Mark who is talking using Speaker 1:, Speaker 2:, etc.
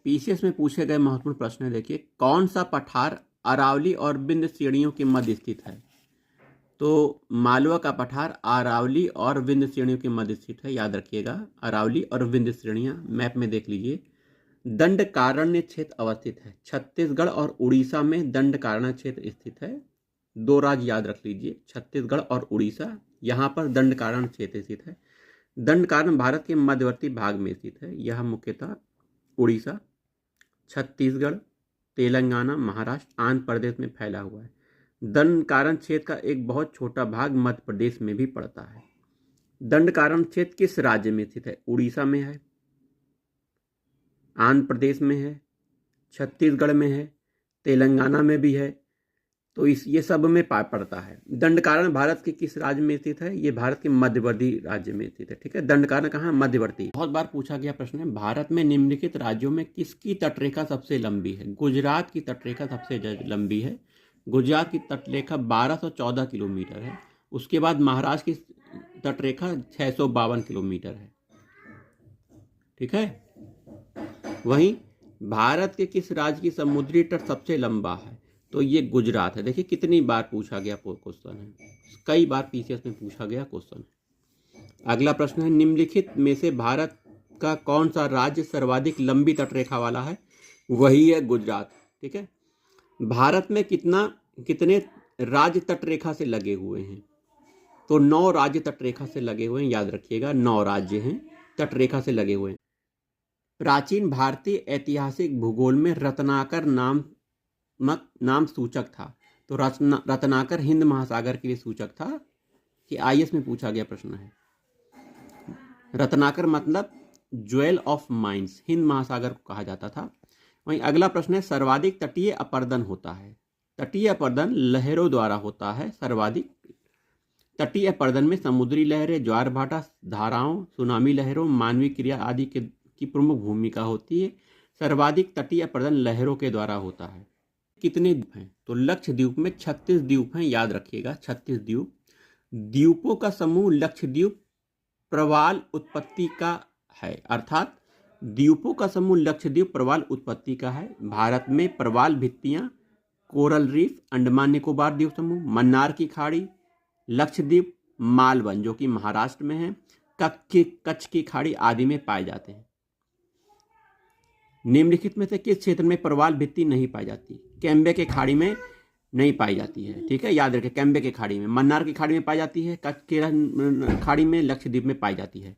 Speaker 1: PCS में पूछे गए महत्वपूर्ण प्रश्न है। देखिए, कौन सा पठार अरावली और विंध्य श्रेणियों के मध्य स्थित है? तो मालवा का पठार अरावली और विंध्य श्रेणियों के मध्य स्थित है, याद रखिएगा। अरावली और विंध्य श्रेणियां मैप में देख लीजिए। दंडकारण्य क्षेत्र अवस्थित है छत्तीसगढ़ और उड़ीसा में। दंडकारण्य क्षेत्र स्थित है। दो राज्य याद रख लीजिए, छत्तीसगढ़ और उड़ीसा, यहाँ पर दंडकारण्य क्षेत्र स्थित है। दंडकारण्य भारत के मध्यवर्ती भाग में स्थित है। यह मुख्यतः उड़ीसा, छत्तीसगढ़, तेलंगाना, महाराष्ट्र, आंध्र प्रदेश में फैला हुआ है। दंडकारण्य क्षेत्र का एक बहुत छोटा भाग मध्य प्रदेश में भी पड़ता है। दंडकारण्य क्षेत्र किस राज्य में स्थित है? उड़ीसा में है, आंध्र प्रदेश में है, छत्तीसगढ़ में है, तेलंगाना में भी है। तो ये सब में पड़ता है। दंडकारण्य भारत के किस राज्य में स्थित है? ये भारत के मध्यवर्ती राज्य में स्थित है। ठीक है, दंडकारण्य कहाँ? मध्यवर्ती। बहुत बार पूछा गया प्रश्न है, भारत में निम्नलिखित राज्यों में किसकी तटरेखा सबसे लंबी है? गुजरात की तटरेखा सबसे लंबी है। गुजरात की तटरेखा 1214 किलोमीटर है। उसके बाद महाराष्ट्र की तटरेखा 652 किलोमीटर है। ठीक है, वहीं भारत के किस राज्य की समुद्री तट सबसे लंबा है? तो ये गुजरात है। देखिए कितनी बार पूछा गया क्वेश्चन है, कई बार पीसीएस में पूछा गया क्वेश्चन है। अगला प्रश्न है, निम्नलिखित में से भारत का कौन सा राज्य सर्वाधिक लंबी तटरेखा वाला है? वही है गुजरात। ठीक है, भारत में कितने राज्य तटरेखा से लगे हुए हैं? तो 9 राज्य तटरेखा से लगे हुए हैं, याद रखिएगा। 9 राज्य हैं तटरेखा से लगे हुए हैं। प्राचीन भारतीय ऐतिहासिक भूगोल में रत्नाकर नाम सूचक था। तो रत्नाकर हिंद महासागर के लिए सूचक था, कि आईएएस में पूछा गया प्रश्न है। रत्नाकर मतलब ज्वेल ऑफ माइंस, हिंद महासागर को कहा जाता था। वहीं अगला प्रश्न है, सर्वाधिक तटीय अपरदन होता है? तटीय अपरदन लहरों द्वारा होता है। सर्वाधिक तटीय अपरदन में समुद्री लहरें, ज्वार भाटा, धाराओं, सुनामी लहरों, मानवीय क्रिया आदि की प्रमुख भूमिका होती है। सर्वाधिक तटीय अपरदन लहरों के द्वारा होता है। कितने द्वीप हैं? तो लक्षद्वीप में 36 द्वीप हैं, याद रखिएगा। 36 द्वीप। द्वीपों का समूह लक्षद्वीप प्रवाल उत्पत्ति का है, अर्थात द्वीपों का समूह लक्षद्वीप प्रवाल उत्पत्ति का है। भारत में प्रवाल भित्तियां, कोरल रीफ, अंडमान निकोबार द्वीप समूह, मन्नार की खाड़ी, लक्षद्वीप, मालवन जो कि महाराष्ट्र में है, कच्छ की खाड़ी आदि में पाए जाते हैं। निम्नलिखित में से किस क्षेत्र में प्रवाल भित्ति नहीं पाई जाती? कैम्बे के खाड़ी में नहीं पाई जाती है। ठीक है, याद रखें, कैम्बे के खाड़ी में, मन्नार की खाड़ी में पाई जाती है, कच्छ की खाड़ी में, लक्षद्वीप में पाई जाती है।